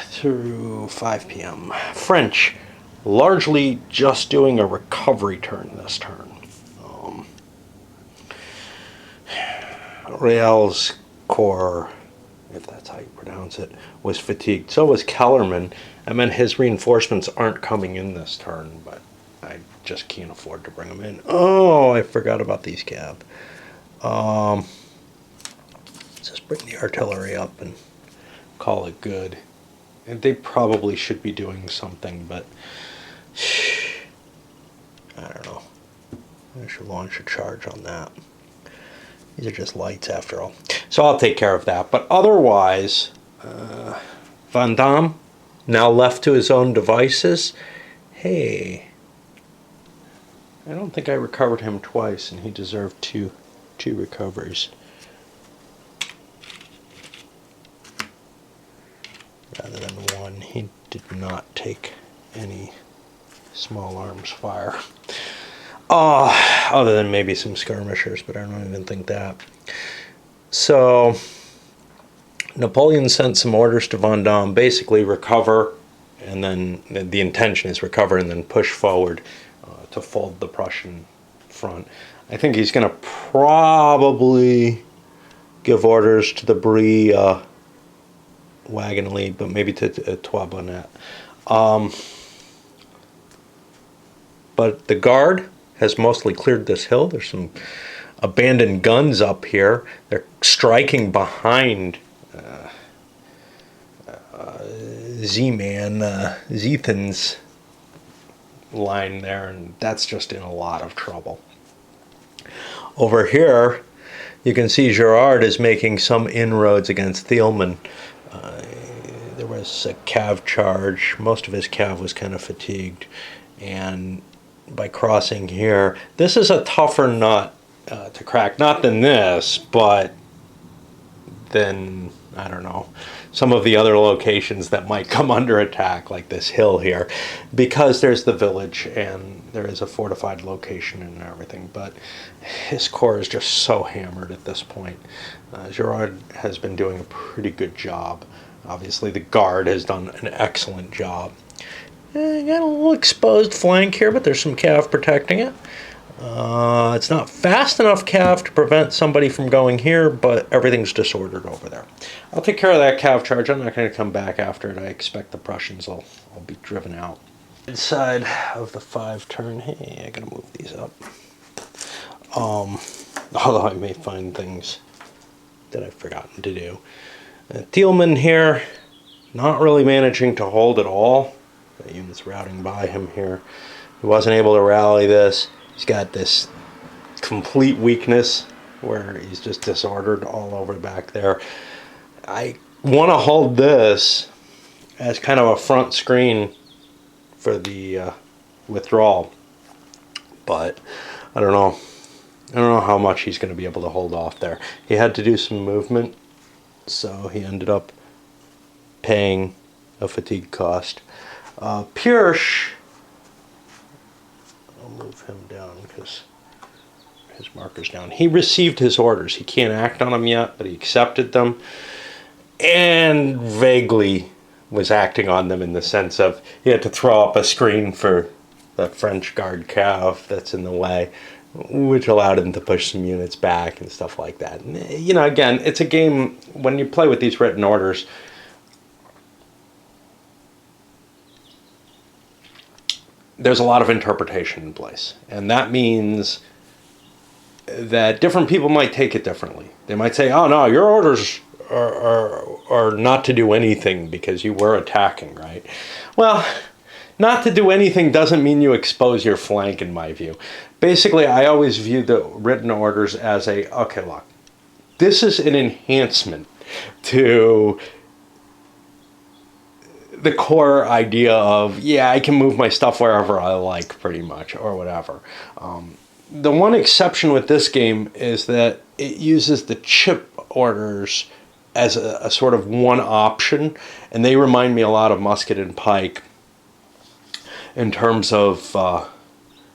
through 5 p.m. French, largely just doing a recovery turn this turn. Real's core, if that's how you pronounce it, was fatigued. So was Kellerman. I mean, his reinforcements aren't coming in this turn, but I just can't afford to bring them in. Oh, I forgot about these cav. Just bring the artillery up and call it good. And they probably should be doing something, but I don't know. I should launch a charge on that. These are just lights after all. So I'll take care of that. But otherwise, Van Damme, now left to his own devices. Hey, I don't think I recovered him twice, and he deserved two recoveries. Rather than one. He did not take any small arms fire. Other than maybe some skirmishers, but I don't even think that. So Napoleon sent some orders to Van Damme, basically recover, and then the intention is recover and then push forward to fold the Prussian front. I think he's going to probably give orders to the Brie wagon lead, but maybe to Trois Bonnets. But the guard has mostly cleared this hill. There's some abandoned guns up here. They're striking behind Z-Man, Zethan's line there, and that's just in a lot of trouble. Over here, you can see Gerard is making some inroads against Thielmann. There was a cav charge. Most of his cav was kind of fatigued, and by crossing here, this is a tougher nut to crack. Not than this, but than, I don't know, some of the other locations that might come under attack, like this hill here, because there's the village and there is a fortified location and everything. But his corps is just so hammered at this point. Gerard has been doing a pretty good job. Obviously, the guard has done an excellent job. Got a little exposed flank here, but there's some cav protecting it. It's not fast enough cav to prevent somebody from going here, but everything's disordered over there. I'll take care of that cav charge. I'm not going to come back after it. I expect the Prussians will be driven out. Inside of the 5 turn, hey, I gotta move these up. Although I may find things that I've forgotten to do. Thielmann here, not really managing to hold at all. The unit's routing by him here. He wasn't able to rally this. He's got this complete weakness where he's just disordered all over back there. I want to hold this as kind of a front screen for the withdrawal, but I don't know. I don't know how much he's going to be able to hold off there. He had to do some movement, so he ended up paying a fatigue cost. Pirsch, I'll move him down because his marker's down. He received his orders. He can't act on them yet, but he accepted them and vaguely was acting on them in the sense of he had to throw up a screen for the French guard cav that's in the way, which allowed him to push some units back and stuff like that. And, you know, again, it's a game, when you play with these written orders, there's a lot of interpretation in place. And that means that different people might take it differently. They might say, oh no, your orders are not to do anything because you were attacking, right? Well, not to do anything doesn't mean you expose your flank, in my view. Basically, I always view the written orders as okay, look, this is an enhancement to the core idea of, yeah, I can move my stuff wherever I like, pretty much, or whatever. The one exception with this game is that it uses the chip orders as a sort of one option, and they remind me a lot of musket and pike in terms of,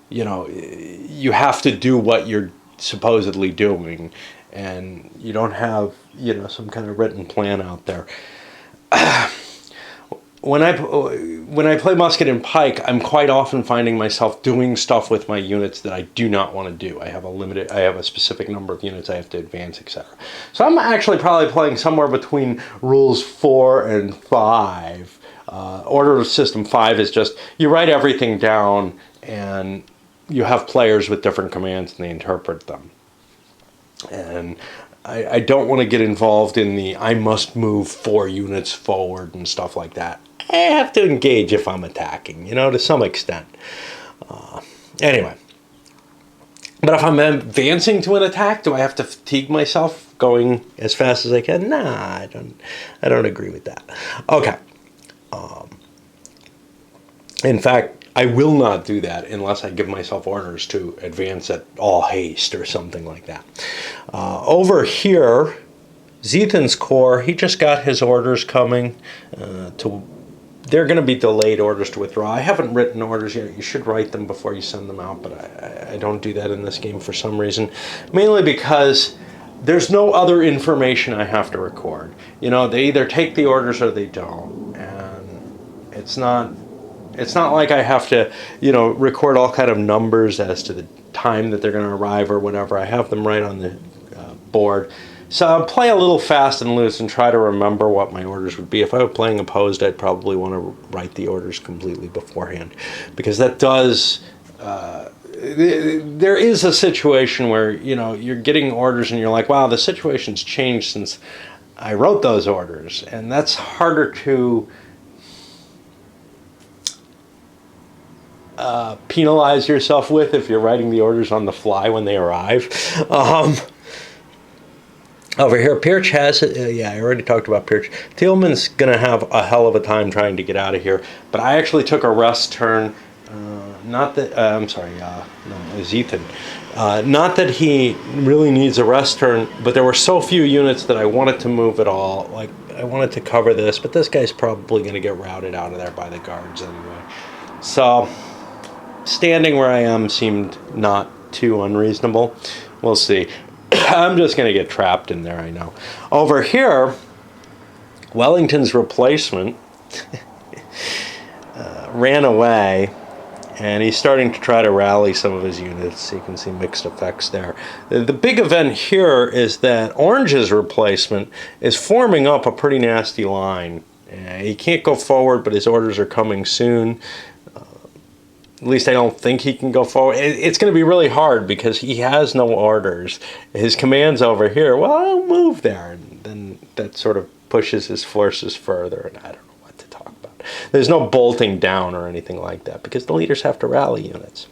you know, you have to do what you're supposedly doing, and you don't have, you know, some kind of written plan out there. when I play musket and pike, I'm quite often finding myself doing stuff with my units that I do not want to do. I have a specific number of units I have to advance, etc. So I'm actually probably playing somewhere between rules 4 and 5. Order of system 5 is just you write everything down and you have players with different commands and they interpret them. And I don't want to get involved in the I must move 4 units forward and stuff like that. I have to engage if I'm attacking, to some extent. Anyway. But if I'm advancing to an attack, do I have to fatigue myself going as fast as I can? Nah, I don't agree with that. Okay. In fact, I will not do that unless I give myself orders to advance at all haste or something like that. Over here, Zethan's Corps, he just got his orders coming. They're going to be delayed orders to withdraw. I haven't written orders yet. You should write them before you send them out, but I don't do that in this game for some reason. Mainly because there's no other information I have to record. They either take the orders or they don't. And it's not like I have to, record all kind of numbers as to the time that they're going to arrive or whatever. I have them right on the board. So I'll play a little fast and loose and try to remember what my orders would be. If I were playing opposed, I'd probably want to write the orders completely beforehand. Because that does... there is a situation where, you're getting orders and you're like, wow, the situation's changed since I wrote those orders. And that's harder to... penalize yourself with if you're writing the orders on the fly when they arrive. Over here, Pirch has it. Yeah, I already talked about Pirch. Thielman's going to have a hell of a time trying to get out of here, but I actually took a rest turn. Zethan. Not that he really needs a rest turn, but there were so few units that I wanted to move at all. Like, I wanted to cover this, but this guy's probably going to get routed out of there by the guards anyway. So... standing where I am seemed not too unreasonable. We'll see. I'm just going to get trapped in there, I know. Over here, Wellington's replacement ran away, and he's starting to try to rally some of his units. You can see mixed effects there. The big event here is that Orange's replacement is forming up a pretty nasty line. He can't go forward, but his orders are coming soon. At least I don't think he can go forward. It's going to be really hard because he has no orders. His command's over here. Well, I'll move there. And then that sort of pushes his forces further. And I don't know what to talk about. There's no bolting down or anything like that because the leaders have to rally units.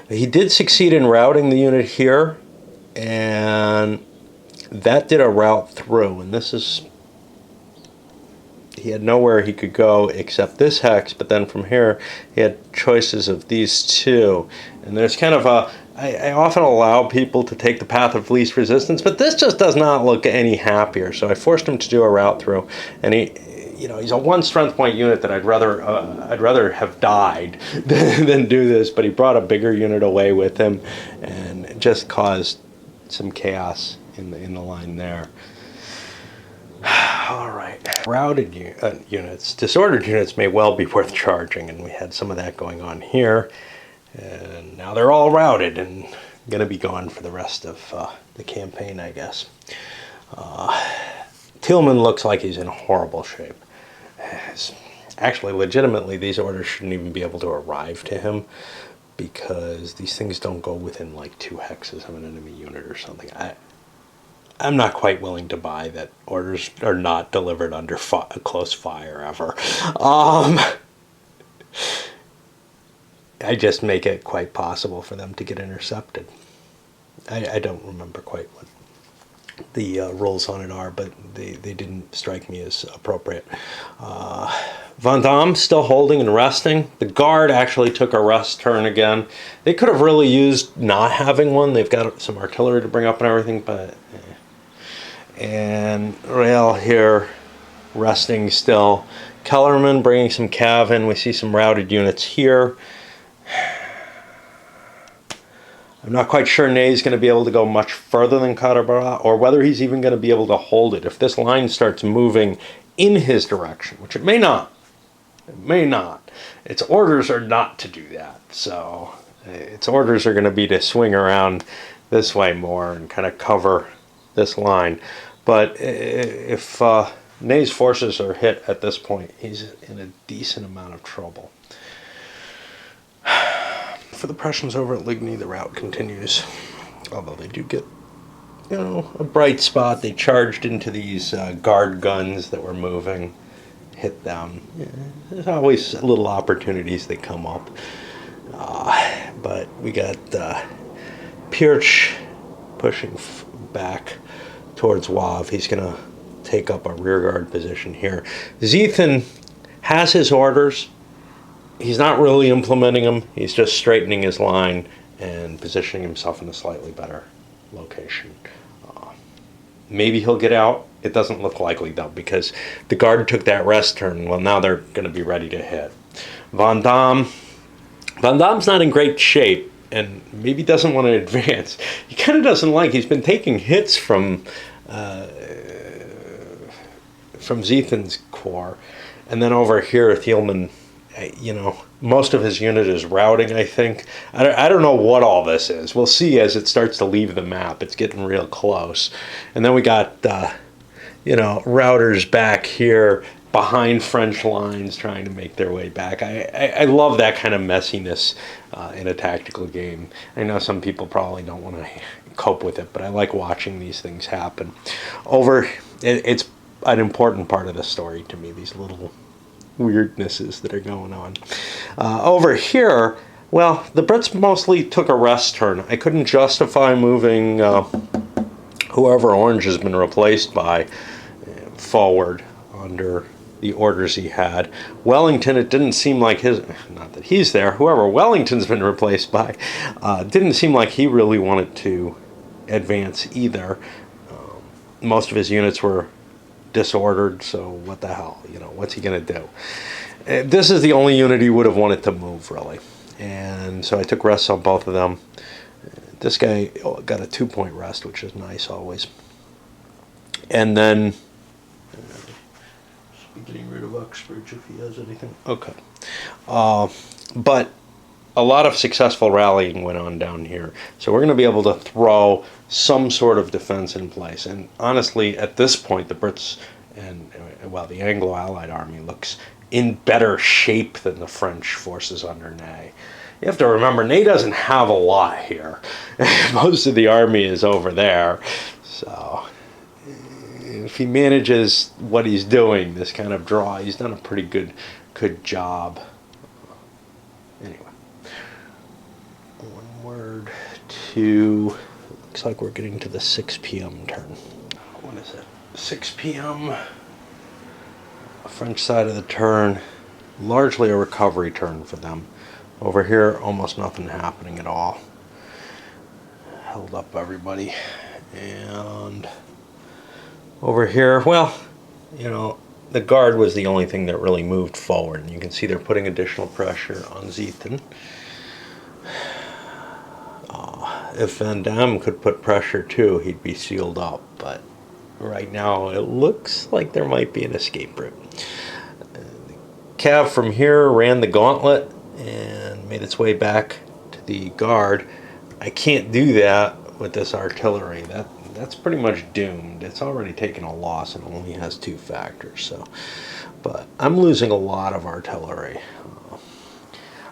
He did succeed in routing the unit here. And that did a route through. And this is... he had nowhere he could go except this hex, but then from here he had choices of these two. And there's kind of a... I often allow people to take the path of least resistance, but this just does not look any happier. So I forced him to do a route through, and he's a 1 strength point unit that I'd rather have died than do this, but he brought a bigger unit away with him, and it just caused some chaos in the line there. All right. Routed units, disordered units may well be worth charging, and we had some of that going on here. And now they're all routed and going to be gone for the rest of the campaign, I guess. Thielman looks like he's in horrible shape. Actually, legitimately, these orders shouldn't even be able to arrive to him because these things don't go within like 2 hexes of an enemy unit or something. I'm not quite willing to buy that orders are not delivered under close fire ever. I just make it quite possible for them to get intercepted. I don't remember quite what the rules on it are, but they didn't strike me as appropriate. Van Damme still holding and resting. The guard actually took a rest turn again. They could have really used not having one. They've got some artillery to bring up and everything, but... And Rail here resting still. Kellerman bringing some cav in. We see some routed units here. I'm not quite sure Ney's going to be able to go much further than Cadabra, or whether he's even going to be able to hold it. If this line starts moving in his direction, which it may not. It may not. Its orders are not to do that. So its orders are going to be to swing around this way more and kind of cover this line. But if Ney's forces are hit at this point, he's in a decent amount of trouble. For the Prussians over at Ligny, the rout continues. Although they do get, you know, a bright spot. They charged into these guard guns that were moving, hit them. Yeah, there's always little opportunities that come up. But we got Pirch pushing back towards Wav. He's going to take up a rearguard position here. Ziethen has his orders. He's not really implementing them. He's just straightening his line and positioning himself in a slightly better location. Maybe he'll get out. It doesn't look likely, though, because the guard took that rest turn. Well, now they're going to be ready to hit. Van Damme's not in great shape, and maybe doesn't want to advance. He kind of doesn't like. He's been taking hits from Ziethen's corps, and then over here, Thielmann, you know, most of his unit is routing, I think. I don't know what all this is. We'll see as it starts to leave the map. It's getting real close. And then we got, you know, routers back here behind French lines trying to make their way back. I love that kind of messiness in a tactical game. I know some people probably don't want to cope with it, but I like watching these things happen. It's an important part of the story to me, these little weirdnesses that are going on. Over here, well, the Brits mostly took a rest turn. I couldn't justify moving whoever Orange has been replaced by forward under the orders he had. Wellington, it didn't seem like not that he's there, whoever Wellington's been replaced by, didn't seem like he really wanted to advance either. Most of his units were disordered, so what the hell, you know, what's he going to do? This is the only unit he would have wanted to move, really. And so I took rests on both of them. This guy got a 2-point rest, which is nice always. And then getting rid of Uxbridge if he has anything. Okay. But a lot of successful rallying went on down here. So we're going to be able to throw some sort of defense in place. And honestly, at this point, the Brits and, well, the Anglo-Allied army looks in better shape than the French forces under Ney. You have to remember, Ney doesn't have a lot here. Most of the army is over there. So if he manages what he's doing, this kind of draw, he's done a pretty good job. Anyway. Onward to, looks like we're getting to the 6 p.m. turn. What is it? 6 p.m. French side of the turn, largely a recovery turn for them. Over here, almost nothing happening at all. Held up everybody. And over here, well, you know, the guard was the only thing that really moved forward. And you can see they're putting additional pressure on Ziethen. If Van Damme could put pressure too, he'd be sealed up. But right now, it looks like there might be an escape route. The cav from here ran the gauntlet and made its way back to the guard. I can't do that with this artillery. That's pretty much doomed. It's already taken a loss and only has 2 factors. So, but I'm losing a lot of artillery.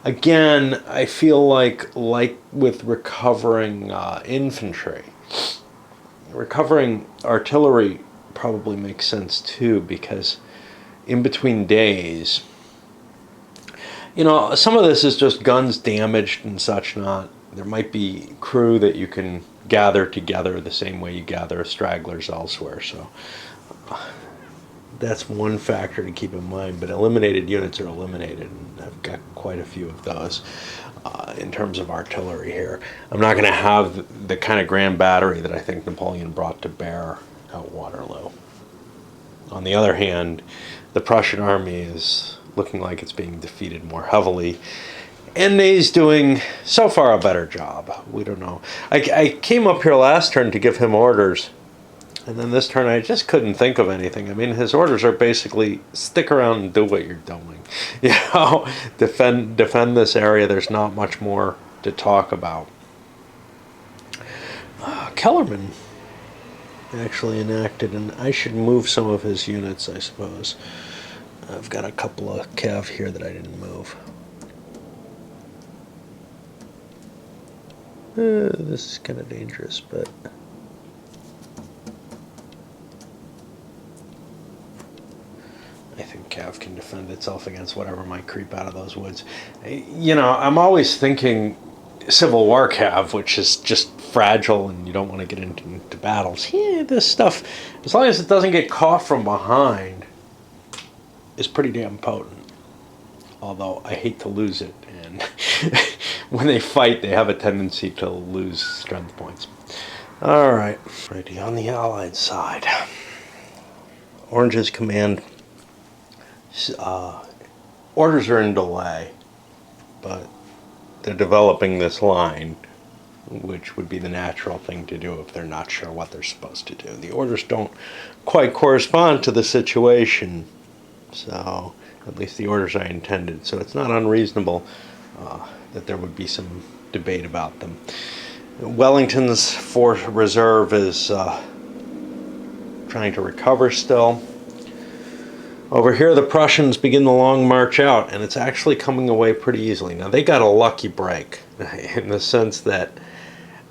Again, I feel like with recovering infantry, recovering artillery probably makes sense too, because in between days, you know, some of this is just guns damaged and such not. There might be crew that you can gather together the same way you gather stragglers elsewhere. So that's one factor to keep in mind. But eliminated units are eliminated, and I've got quite a few of those in terms of artillery here. I'm not going to have the kind of grand battery that I think Napoleon brought to bear at Waterloo. On the other hand, the Prussian army is looking like it's being defeated more heavily. And Ney's doing, so far, a better job. We don't know. I came up here last turn to give him orders. And then this turn, I just couldn't think of anything. I mean, his orders are basically stick around and do what you're doing. You know, defend this area. There's not much more to talk about. Kellerman actually enacted, and I should move some of his units, I suppose. I've got a couple of cav here that I didn't move. This is kind of dangerous, but I think cav can defend itself against whatever might creep out of those woods. You know, I'm always thinking Civil War cav, which is just fragile and you don't want to get into battles. Yeah, this stuff, as long as it doesn't get caught from behind, is pretty damn potent. Although I hate to lose it, and when they fight, they have a tendency to lose strength points. All right, ready on the Allied side. Orange's command orders are in delay, but they're developing this line, which would be the natural thing to do if they're not sure what they're supposed to do. The orders don't quite correspond to the situation, so at least the orders I intended. So it's not unreasonable that there would be some debate about them. Wellington's force reserve is trying to recover still. Over here, the Prussians begin the long march out, and it's actually coming away pretty easily. Now, they got a lucky break in the sense that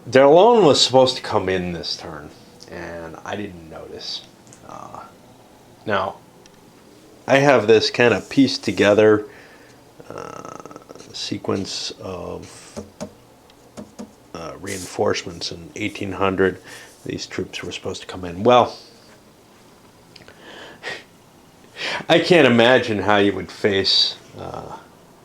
their loan was supposed to come in this turn, and I didn't notice. Now, I have this kind of pieced together sequence of reinforcements in 1800. These troops were supposed to come in. Well, I can't imagine how you would face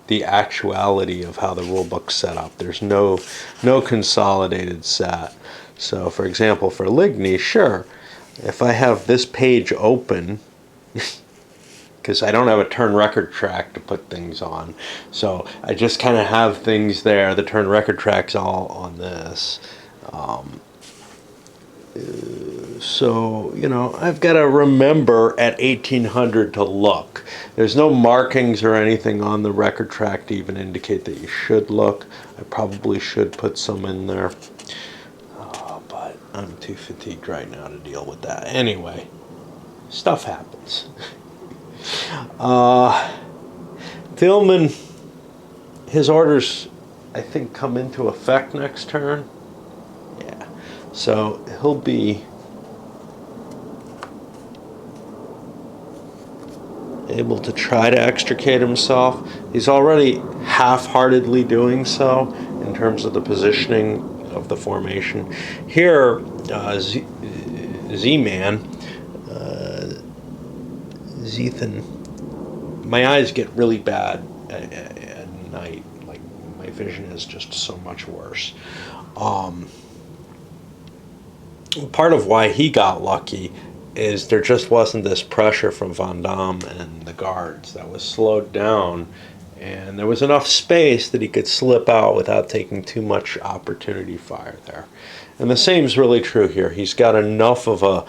the actuality of how the rule book's set up. There's no consolidated set. So, for example, for Ligny, sure, if I have this page open, because I don't have a turn record track to put things on, so I just kind of have things there. The turn record track's all on this. So, you know, I've got to remember at 1800 to look. There's no markings or anything on the record track to even indicate that you should look. I probably should put some in there. But I'm too fatigued right now to deal with that. Anyway, stuff happens. Thielman, his orders, I think, come into effect next turn. Yeah. So he'll be able to try to extricate himself. He's already half-heartedly doing so in terms of the positioning of the formation. Here, Z-Man, Zethan, my eyes get really bad at night. Like, my vision is just so much worse. Part of why he got lucky is there just wasn't this pressure from Van Damme and the guards that was slowed down, and there was enough space that he could slip out without taking too much opportunity fire there. And the same is really true here. He's got enough of a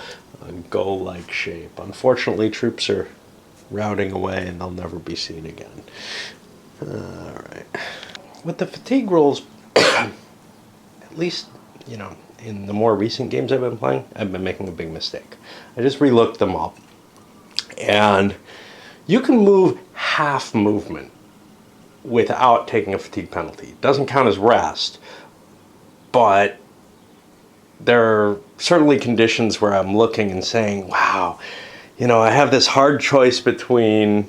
go-like shape. Unfortunately, troops are routing away and they'll never be seen again. All right. With the fatigue rules, at least, you know, in the more recent games I've been playing, I've been making a big mistake. I just re-looked them up, and you can move half movement without taking a fatigue penalty. It doesn't count as rest, but there are certainly conditions where I'm looking and saying, wow, you know, I have this hard choice between,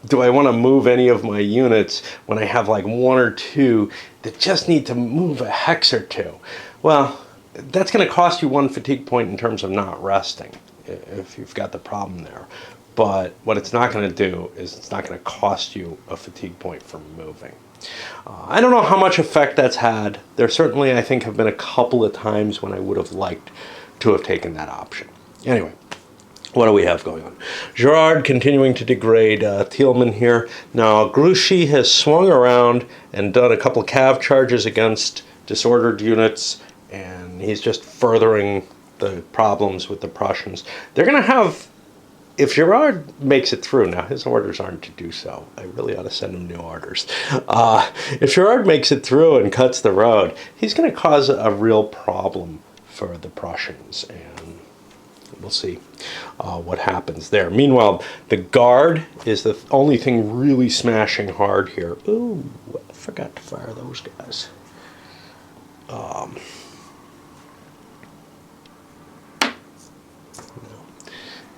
do I want to move any of my units when I have like one or two that just need to move a hex or two? Well, that's going to cost you one fatigue point in terms of not resting, if you've got the problem there. But what it's not going to do is it's not going to cost you a fatigue point for moving. I don't know how much effect that's had. There certainly, I think, have been a couple of times when I would have liked to have taken that option. Anyway, what do we have going on? Gerard continuing to degrade Thielman here. Now, Grouchy has swung around and done a couple of cav charges against disordered units, and he's just furthering the problems with the Prussians. They're going to have, if Girard makes it through, now his orders aren't to do so. I really ought to send him new orders. If Girard makes it through and cuts the road, he's going to cause a real problem for the Prussians, and we'll see what happens there. Meanwhile, the Guard is the only thing really smashing hard here. Ooh, I forgot to fire those guys.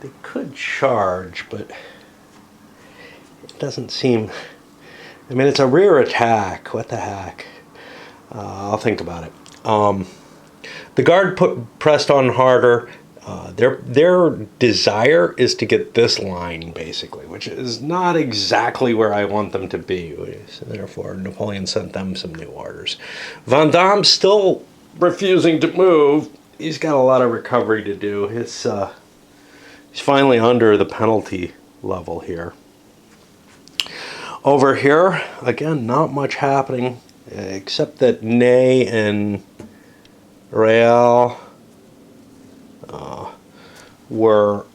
They could charge, but it doesn't seem... I mean, it's a rear attack. What the heck? I'll think about it. The Guard pressed on harder. Their desire is to get this line, basically, which is not exactly where I want them to be. So therefore, Napoleon sent them some new orders. Vendôme's still refusing to move. He's got a lot of recovery to do. He's finally under the penalty level here. Over here, again, not much happening, except that Ney and Real were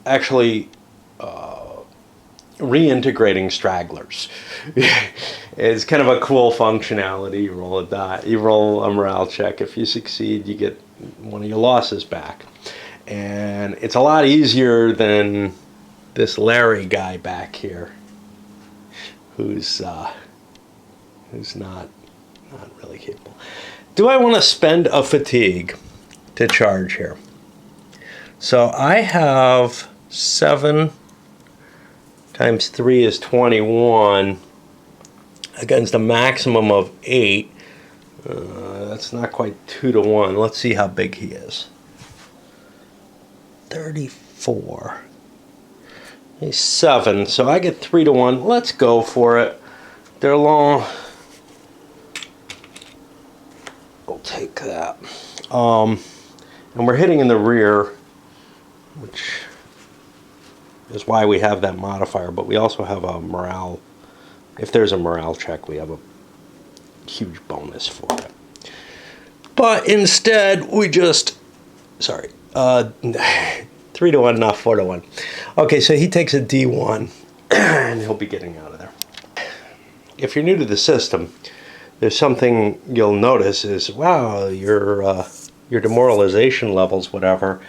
actually reintegrating stragglers. It's kind of a cool functionality. You roll a die, you roll a morale check. If you succeed, you get one of your losses back. And it's a lot easier than this Larry guy back here, who's not really capable. Do I want to spend a fatigue to charge here? So I have 7 times 3 is 21 against a maximum of 8. That's not quite 2 to 1. Let's see how big he is. 34. He's 7, so I get 3 to 1. Let's go for it. They're long. We'll take that. And we're hitting in the rear, which is why we have that modifier, but we also have a morale. If there's a morale check, we have a huge bonus for it. But instead, we just, 3 to 1, not 4 to 1. Okay, so he takes a D1, and he'll be getting out of there. If you're new to the system, there's something you'll notice is, wow, your demoralization levels, whatever,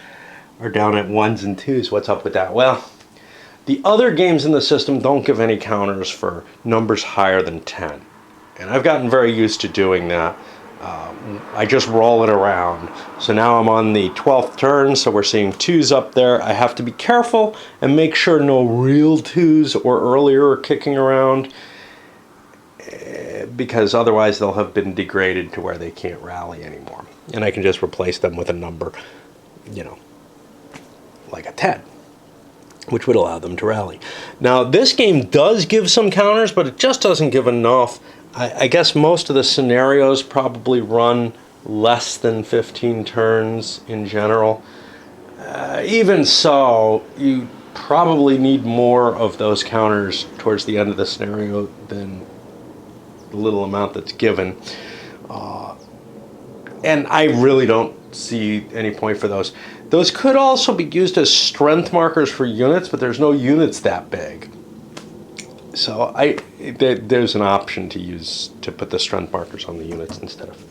are down at 1s and 2s. What's up with that? Well, the other games in the system don't give any counters for numbers higher than 10. And I've gotten very used to doing that. I just roll it around. So now I'm on the 12th turn, so we're seeing 2s up there. I have to be careful and make sure no real 2s or earlier are kicking around, because otherwise they'll have been degraded to where they can't rally anymore. And I can just replace them with a number, you know, like a 10, which would allow them to rally. Now, this game does give some counters, but it just doesn't give enough. I guess most of the scenarios probably run less than 15 turns in general. Even so, you probably need more of those counters towards the end of the scenario than the little amount that's given. And I really don't see any point for those. Those could also be used as strength markers for units, but there's no units that big. So there's an option to put the strength markers on the units instead of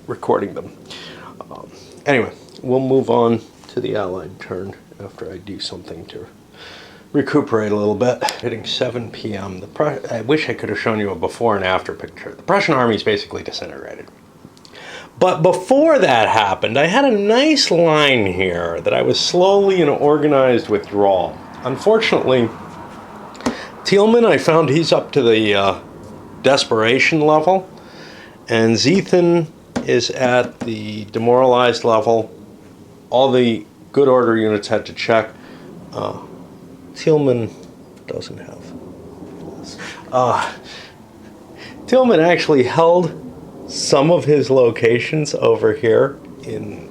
recording them. Anyway, we'll move on to the Allied turn after I do something to recuperate a little bit. Hitting 7 p.m. I wish I could have shown you a before and after picture. The Prussian army is basically disintegrated. But before that happened, I had a nice line here that I was slowly in organized withdrawal. Unfortunately, Thielmann, I found he's up to the desperation level, and Ziethen is at the demoralized level. All the good order units had to check. Thielmann doesn't have this. Thielmann actually held some of his locations over here in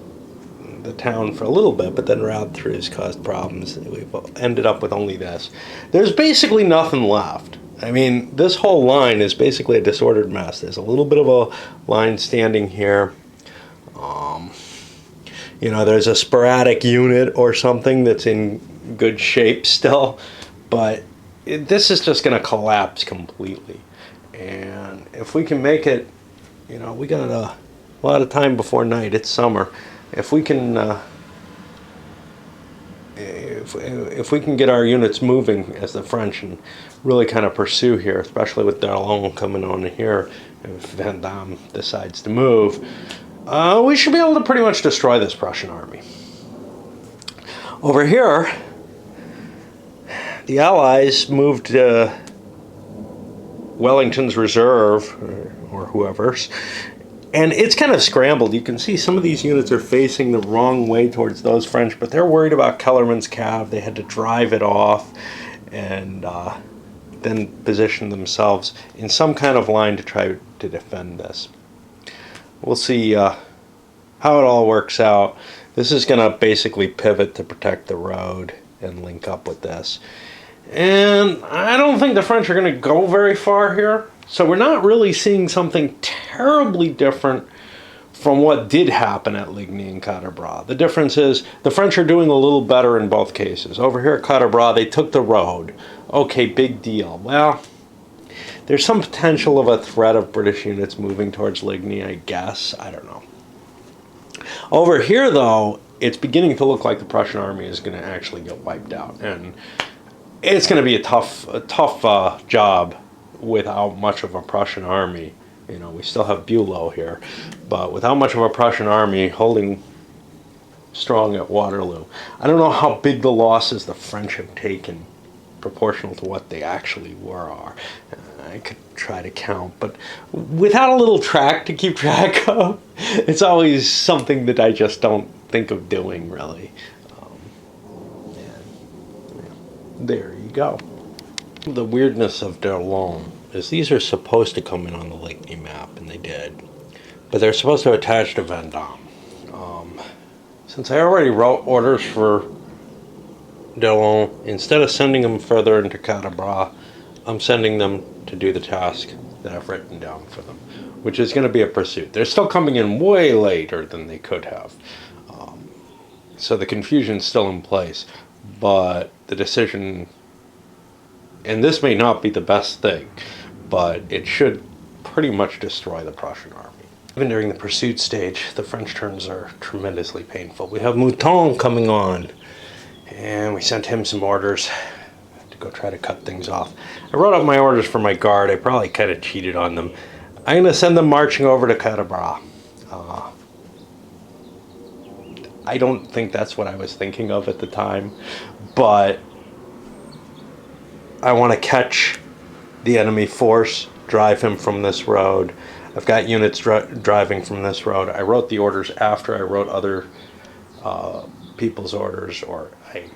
the town for a little bit, but then route throughs caused problems. We've ended up with only this. There's basically nothing left. I mean, this whole line is basically a disordered mess. There's a little bit of a line standing here. You know, there's a sporadic unit or something that's in good shape still, but this is just going to collapse completely. And if we can make it, you know, we got a lot of time before night. It's summer. If we can, if we can get our units moving as the French and really kind of pursue here, especially with Darlon coming on here, if Van Damme decides to move, we should be able to pretty much destroy this Prussian army. Over here, the Allies moved Wellington's reserve, or whoever's, and it's kind of scrambled. You can see some of these units are facing the wrong way towards those French, but they're worried about Kellerman's cav. They had to drive it off and then position themselves in some kind of line to try to defend this. We'll see how it all works out. This is going to basically pivot to protect the road and link up with this. And I don't think the French are going to go very far here. So we're not really seeing something terribly different from what did happen at Ligny and Quatre-Bras. The difference is the French are doing a little better in both cases. Over here at Quatre-Bras, they took the road. Okay, big deal. Well, there's some potential of a threat of British units moving towards Ligny, I guess. I don't know. Over here, though, it's beginning to look like the Prussian army is going to actually get wiped out. And it's going to be a tough job without much of a Prussian army. You know, we still have VlE here, but without much of a Prussian army holding strong at Waterloo. I don't know how big the losses the French have taken proportional to what they actually are. I could try to count, but without a little track to keep track of, it's always something that I just don't think of doing, really. There you go. The weirdness of Darlon is these are supposed to come in on the Ligny map, and they did. But they're supposed to attach to Van Damme. Since I already wrote orders for Darlon, instead of sending them further into Quatre-Bras, I'm sending them to do the task that I've written down for them, which is going to be a pursuit. They're still coming in way later than they could have. So the confusion's still in place, but the decision, and this may not be the best thing, but it should pretty much destroy the Prussian army. Even during the pursuit stage, the French turns are tremendously painful. We have Mouton coming on, and we sent him some orders to go try to cut things off. I wrote up my orders for my guard. I probably kind of cheated on them. I'm going to send them marching over to Quatre-Bras. I don't think that's what I was thinking of at the time, but I want to catch the enemy force, drive him from this road. I've got units driving from this road. I wrote the orders after I wrote other people's orders, or I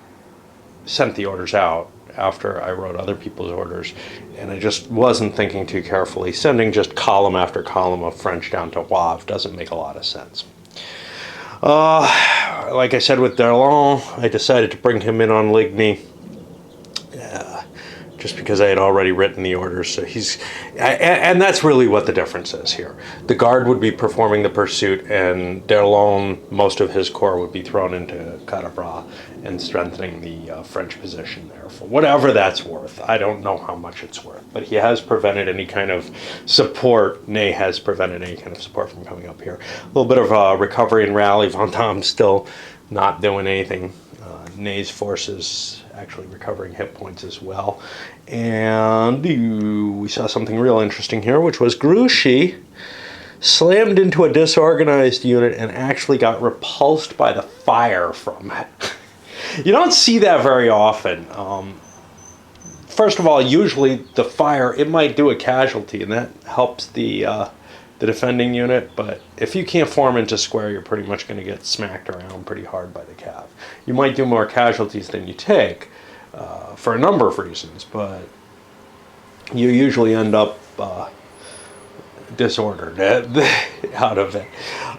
sent the orders out after I wrote other people's orders, and I just wasn't thinking too carefully. Sending just column after column of French down to Wavre doesn't make a lot of sense. Like I said with Darlon, I decided to bring him in on Ligny. Just because I had already written the orders, so and that's really what the difference is here. The guard would be performing the pursuit, and Darlon, most of his corps would be thrown into Quatre-Bras and strengthening the French position there for whatever that's worth. I don't know how much it's worth, but he has prevented any kind of support. Ney has prevented any kind of support from coming up here. A little bit of a recovery and rally. Van Damme's still not doing anything. Ney's forces actually recovering hit points as well. And we saw something real interesting here, which was Grouchy slammed into a disorganized unit and actually got repulsed by the fire from it. You don't see that very often. First of all, usually the fire, it might do a casualty, and that helps the defending unit, but if you can't form into square, you're pretty much going to get smacked around pretty hard by the cav. You might do more casualties than you take for a number of reasons, but you usually end up disordered out of it.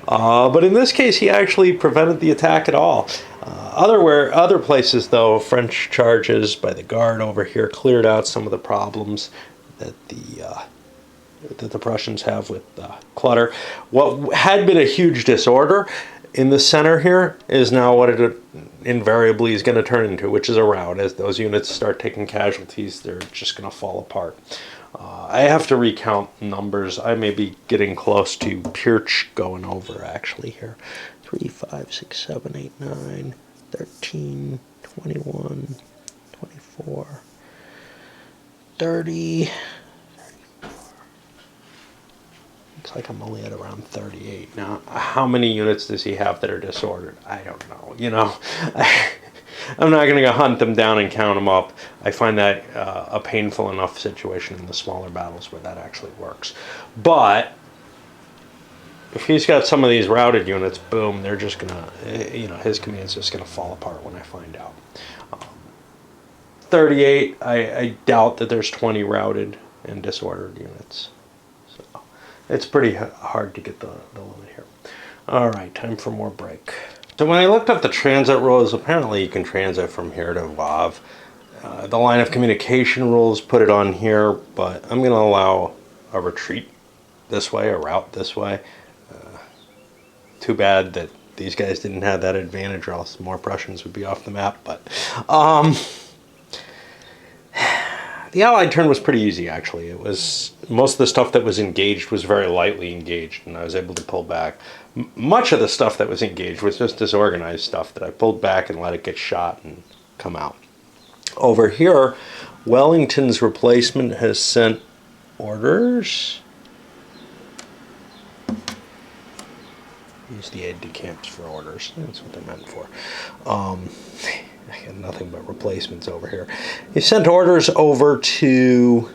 But in this case, he actually prevented the attack at all. Other places, though, French charges by the guard over here cleared out some of the problems that the that the Prussians have with clutter. What had been a huge disorder in the center here is now what it invariably is going to turn into, which is a rout. As those units start taking casualties, they're just going to fall apart. I have to recount numbers. I may be getting close to Pirch going over actually here. 3, 5, 6, 7, 8, 9, 13, 21, 24, 30. Looks like I'm only at around 38. Now, how many units does he have that are disordered? I don't know. You know, I'm not going to go hunt them down and count them up. I find that a painful enough situation in the smaller battles where that actually works. But if he's got some of these routed units, boom, they're just going to, you know, his command's just going to fall apart when I find out. 38, I doubt that there's 20 routed and disordered units. So it's pretty hard to get the limit here. All right, time for more break. So when I looked up the transit rules, apparently you can transit from here to Wav. The line of communication rules put it on here, but I'm going to allow a retreat this way, a route this way. Too bad that these guys didn't have that advantage, or else more Prussians would be off the map. But the Allied turn was pretty easy, actually. It was most of the stuff that was engaged was very lightly engaged, and I was able to pull back. Much of the stuff that was engaged was just disorganized stuff that I pulled back and let it get shot and come out. Over here, Wellington's replacement has sent orders. Use the aide-de-camps for orders. That's what they're meant for. I got nothing but replacements over here. He sent orders over to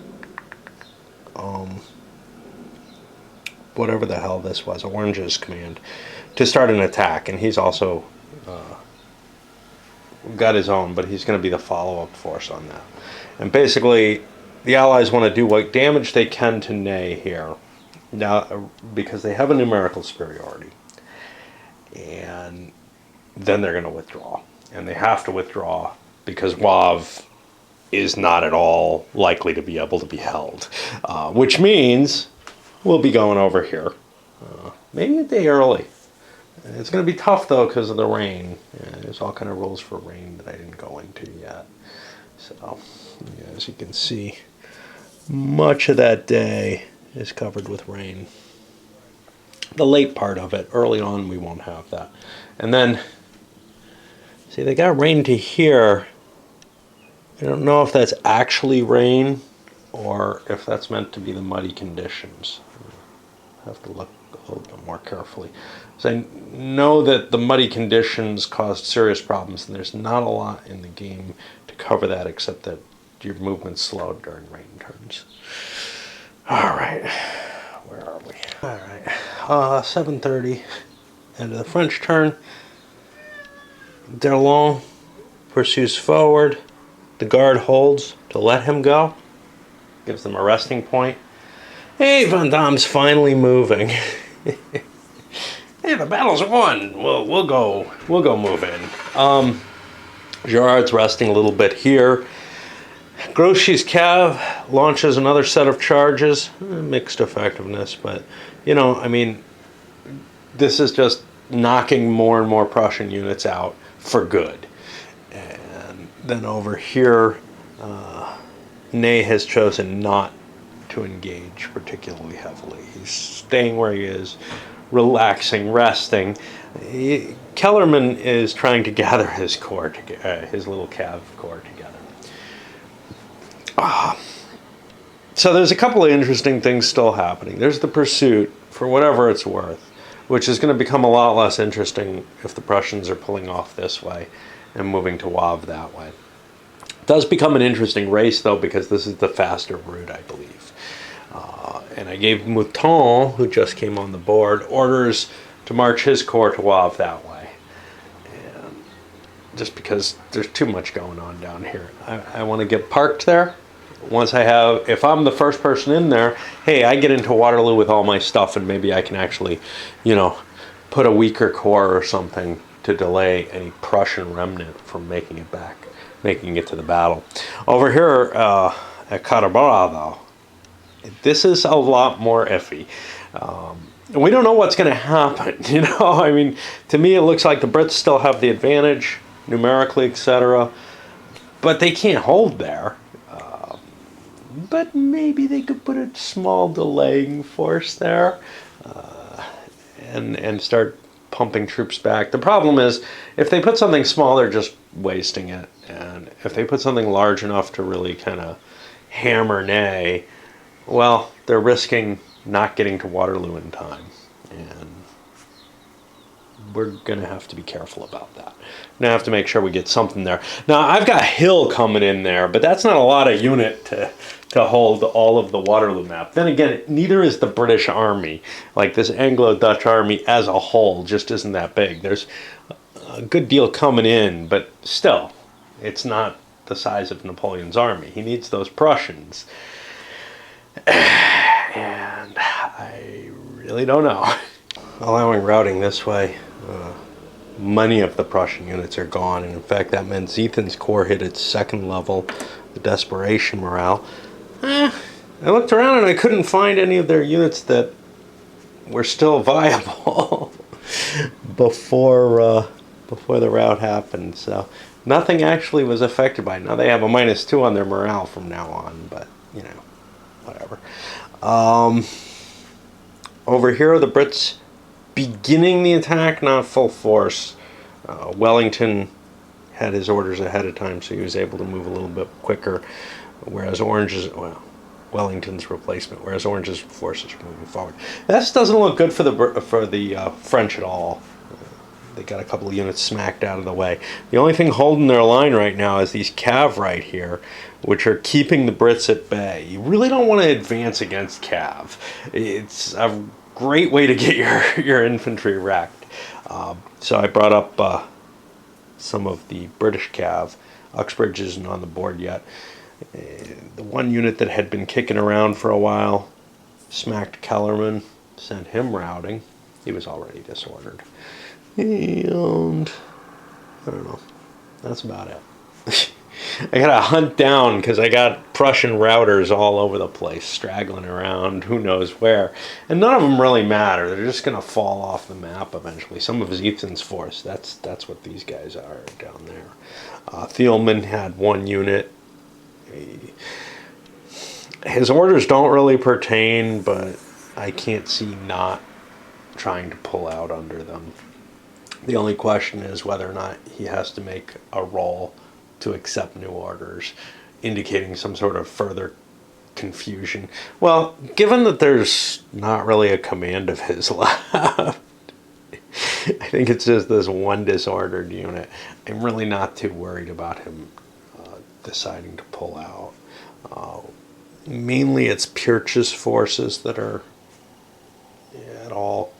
whatever the hell this was, Orange's command, to start an attack. And he's also got his own, but he's going to be the follow-up force on that. And basically, the Allies want to do what damage they can to Ney here, now because they have a numerical superiority. And then they're going to withdraw. And they have to withdraw because Wav is not at all likely to be able to be held. Which means we'll be going over here. Maybe a day early. It's going to be tough, though, because of the rain. There's all kind of rules for rain that I didn't go into yet. So, yeah, as you can see, much of that day is covered with rain. The late part of it, early on, we won't have that. And then, see, they got rain to here. I don't know if that's actually rain or if that's meant to be the muddy conditions. I have to look a little bit more carefully. So I know that the muddy conditions caused serious problems, and there's not a lot in the game to cover that except that your movement's slowed during rain turns. All right. Where are we? All right, 7:30, end of the French turn. D'Erlon pursues forward. The guard holds to let him go. Gives them a resting point. Hey, Vendôme's finally moving. Hey, the battle's won. We'll go move in. Gerard's resting a little bit here. Grouchy's Cav launches another set of charges. Mixed effectiveness, but, you know, I mean, this is just knocking more and more Prussian units out for good. And then over here, Ney has chosen not to engage particularly heavily. He's staying where he is, relaxing, resting. Kellerman is trying to gather his corps, his little Cav corps together. So there's a couple of interesting things still happening. There's the pursuit, for whatever it's worth, which is going to become a lot less interesting if the Prussians are pulling off this way and moving to Wav that way. It does become an interesting race, though, because this is the faster route, I believe. And I gave Mouton, who just came on the board, orders to march his corps to Wav that way. And just because there's too much going on down here. I want to get parked there. Once I have, if I'm the first person in there, hey, I get into Waterloo with all my stuff, and maybe I can actually, you know, put a weaker corps or something to delay any Prussian remnant from making it to the battle. Over here at Catabara, though, this is a lot more iffy. We don't know what's going to happen, you know. I mean, to me, it looks like the Brits still have the advantage numerically, etc. But they can't hold there. But maybe they could put a small delaying force there, and start pumping troops back. The problem is, if they put something small, they're just wasting it. And if they put something large enough to really kind of hammer Ney, well, they're risking not getting to Waterloo in time. And we're going to have to be careful about that. We're going to have to make sure we get something there. Now, I've got Hill coming in there, but that's not a lot of unit to hold all of the Waterloo map. Then again, neither is the British Army. Like, this Anglo-Dutch army as a whole just isn't that big. There's a good deal coming in, but still, it's not the size of Napoleon's army. He needs those Prussians. And I really don't know. Allowing routing this way, many of the Prussian units are gone, and in fact that meant Ziethen's corps hit its second level, the desperation morale. I looked around and I couldn't find any of their units that were still viable before the rout happened, so nothing actually was affected by it. Now they have a -2 on their morale from now on, but you know, whatever. Over here are the Brits beginning the attack, not full force. Wellington had his orders ahead of time, so he was able to move a little bit quicker, whereas Wellington's replacement, whereas Orange's forces are moving forward. This doesn't look good for the French at all. They got a couple of units smacked out of the way. The only thing holding their line right now is these cav right here, which are keeping the Brits at bay. You really don't want to advance against cav. It's a great way to get your infantry wrecked. So I brought up some of the British cav. Uxbridge isn't on the board yet. The one unit that had been kicking around for a while smacked Kellerman, sent him routing. He was already disordered. And I don't know. That's about it. I gotta hunt down because I got Prussian routers all over the place, straggling around, who knows where. And none of them really matter. They're just gonna fall off the map eventually. Some of Ziethen's force, that's what these guys are down there. Thielman had one unit. His orders don't really pertain, but I can't see not trying to pull out under them. The only question is whether or not he has to make a roll to accept new orders, indicating some sort of further confusion. Well, given that there's not really a command of his left, I think it's just this one disordered unit. I'm really not too worried about him deciding to pull out. Mainly it's Pirch's forces that are at all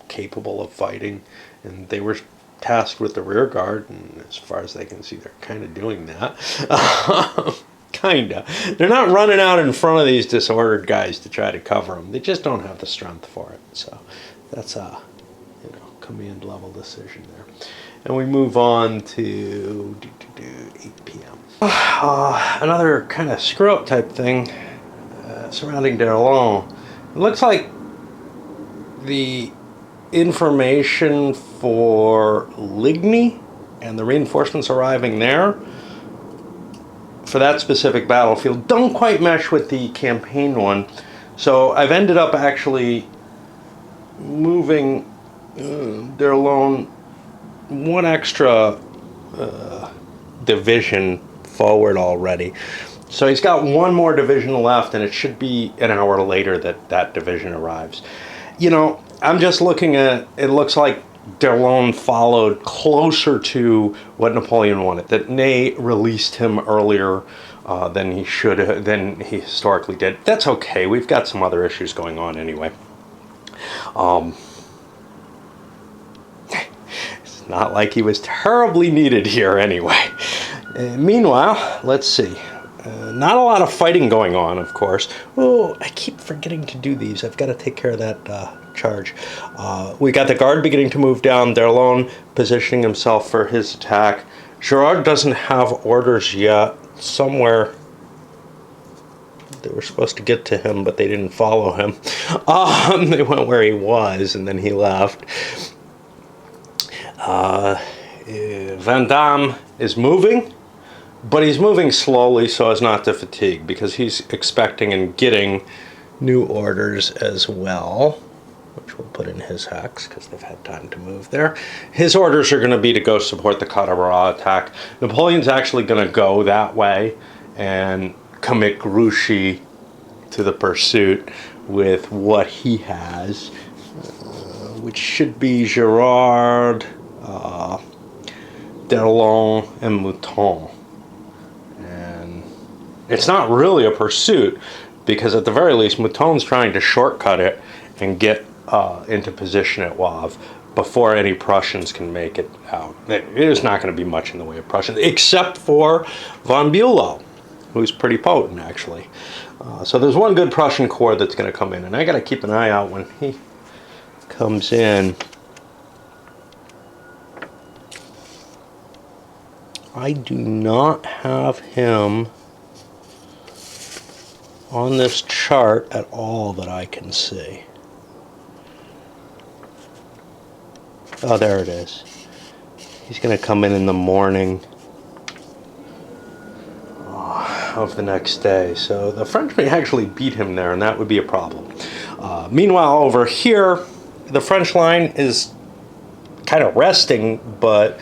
capable of fighting, and they were tasked with the rear guard, and as far as they can see, they're kind of doing that. Kinda. They're not running out in front of these disordered guys to try to cover them. They just don't have the strength for it. So that's a command level decision there. And we move on to 8 p.m. Another kind of screw up type thing surrounding Derlon. It looks like the information for Ligny and the reinforcements arriving there for that specific battlefield don't quite mesh with the campaign one. So I've ended up actually moving Derlon one extra division forward already. So he's got one more division left, and it should be an hour later that division arrives. You know, I'm just looking at, it looks like Derlon followed closer to what Napoleon wanted, that Ney released him earlier than he historically did. That's okay. We've got some other issues going on anyway. It's not like he was terribly needed here anyway. Meanwhile, let's see. Not a lot of fighting going on, of course. Oh, I keep forgetting to do these. I've got to take care of that charge. We got the guard beginning to move down. Derlon positioning himself for his attack. Girard doesn't have orders yet. Somewhere They were supposed to get to him, but they didn't follow him. They went where he was, and then he left. Van Damme is moving, but he's moving slowly so as not to fatigue, because he's expecting and getting new orders as well, which we'll put in his hex because they've had time to move there. His orders are going to be to go support the Catamaran attack. Napoleon's actually going to go that way and commit Grouchy to the pursuit with what he has, which should be Girard, Derlon, and Mouton. And it's not really a pursuit, because at the very least Mouton's trying to shortcut it and get into position at Wavre before any Prussians can make it out. It is not going to be much in the way of Prussians, except for von Bülow, who's pretty potent, actually. So there's one good Prussian corps that's going to come in, and I got to keep an eye out when he comes in. I do not have him on this chart at all that I can see. Oh, there it is. He's going to come in the morning of the next day. So the French may actually beat him there, and that would be a problem. Meanwhile, over here, the French line is kind of resting, but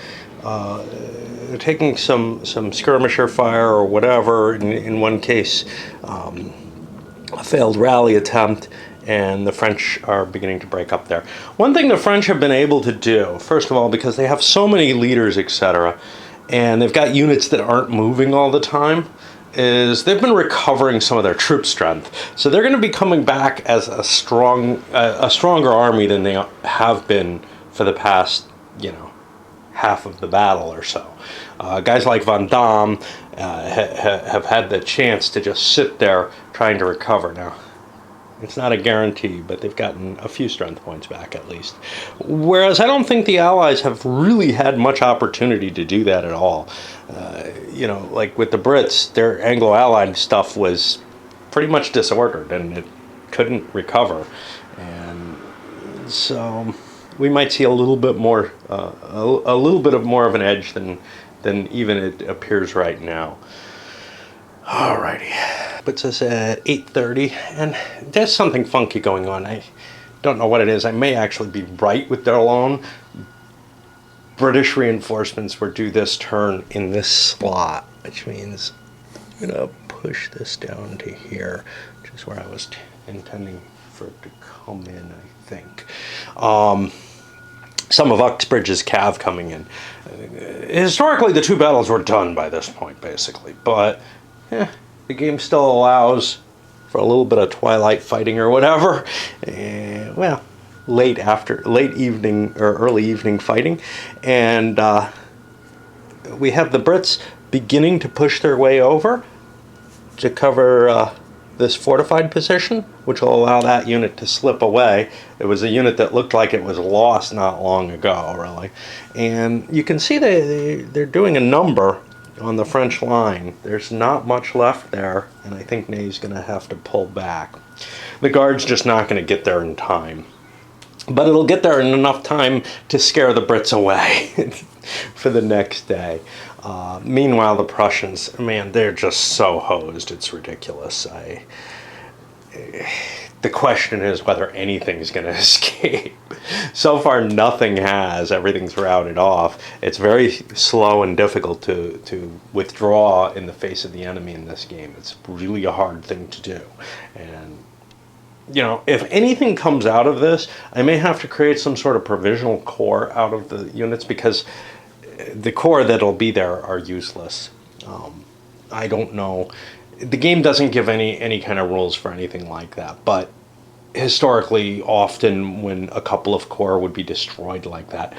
taking some skirmisher fire or whatever. In one case, a failed rally attempt, and the French are beginning to break up there. One thing the French have been able to do, first of all, because they have so many leaders, etc., and they've got units that aren't moving all the time, is they've been recovering some of their troop strength. So they're going to be coming back as a stronger army than they have been for the past, half of the battle or so. Guys like Van Damme have had the chance to just sit there trying to recover. Now, it's not a guarantee, but they've gotten a few strength points back at least. Whereas I don't think the Allies have really had much opportunity to do that at all. Like with the Brits, their Anglo-Allied stuff was pretty much disordered, and it couldn't recover. And so we might see a little bit more, a little bit of more of an edge than even it appears right now. Alrighty, puts us at 8:30, and there's something funky going on. I don't know what it is. I may actually be right with Derlon. British reinforcements were due this turn in this slot, which means I'm gonna push this down to here, which is where I was intending for it to come in, I think. Some of Uxbridge's cav coming in. Historically, the two battles were done by this point, basically, but the game still allows for a little bit of twilight fighting or whatever. Well, late evening or early evening fighting, and we have the Brits beginning to push their way over to cover this fortified position, which will allow that unit to slip away. It was a unit that looked like it was lost not long ago, really. And you can see they're doing a number on the French line. There's not much left there, and I think Ney's going to have to pull back. The Guard's just not going to get there in time. But it'll get there in enough time to scare the Brits away for the next day. Meanwhile, the Prussians, man, they're just so hosed, it's ridiculous. The question is whether anything's going to escape. So far, nothing has. Everything's routed off. It's very slow and difficult to withdraw in the face of the enemy in this game. It's really a hard thing to do. And if anything comes out of this, I may have to create some sort of provisional corps out of the units, because the corps that'll be there are useless. I don't know. The game doesn't give any kind of rules for anything like that, but historically, often when a couple of corps would be destroyed like that,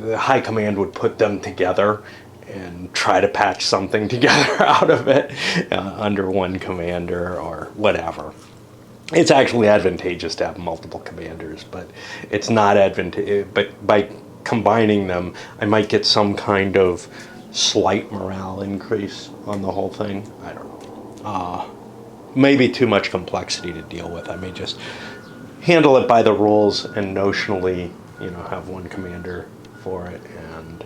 the high command would put them together and try to patch something together out of it under one commander or whatever. It's actually advantageous to have multiple commanders, but it's not advantageous. But by combining them, I might get some kind of slight morale increase on the whole thing. I don't know. maybe too much complexity to deal with. I may just handle it by the rules and notionally, you know, have one commander for it and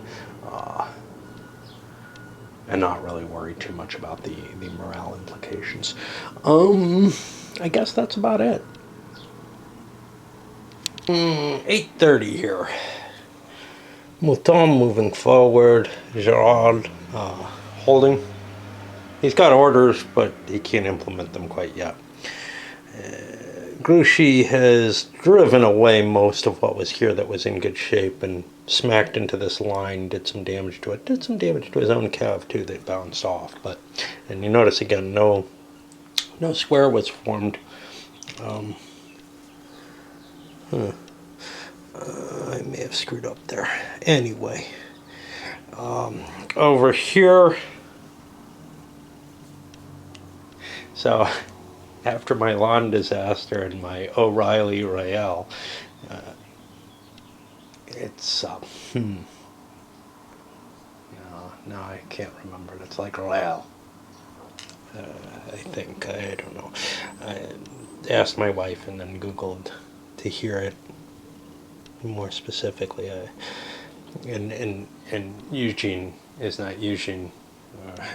not really worry too much about the morale implications. I guess that's about it. 8:30 here. Mouton moving forward. Gerard holding. He's got orders, but he can't implement them quite yet. Grouchy has driven away most of what was here that was in good shape and smacked into this line, did some damage to it. Did some damage to his own cav too that bounced off. And you notice again, no square was formed. I may have screwed up there. Anyway, over here. So, after my lawn disaster and my O'Reilly Royale, it's no, I can't remember. It's like Royale. I think, I don't know. I asked my wife and then Googled to hear it more specifically. And Eugene is not Eugene,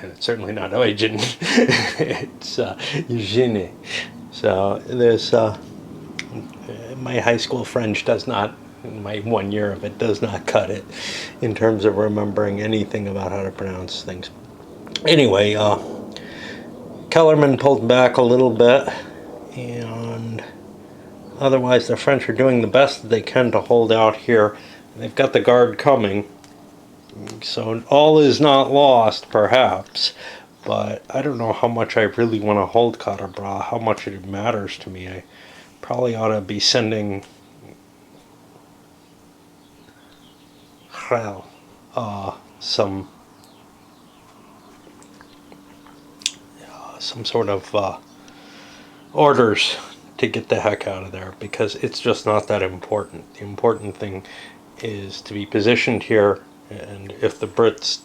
and it's certainly not Eugen. It's Eugenie. So there's my high school French does not, my 1 year of it does not cut it in terms of remembering anything about how to pronounce things. Anyway, Kellerman pulled back a little bit, and otherwise the French are doing the best that they can to hold out here. They've got the guard coming, so all is not lost, perhaps. But I don't know how much I really want to hold Quatre Bras, how much it matters to me. I probably ought to be sending some sort of orders to get the heck out of there, because it's just not that important. The important thing is to be positioned here, and if the Brits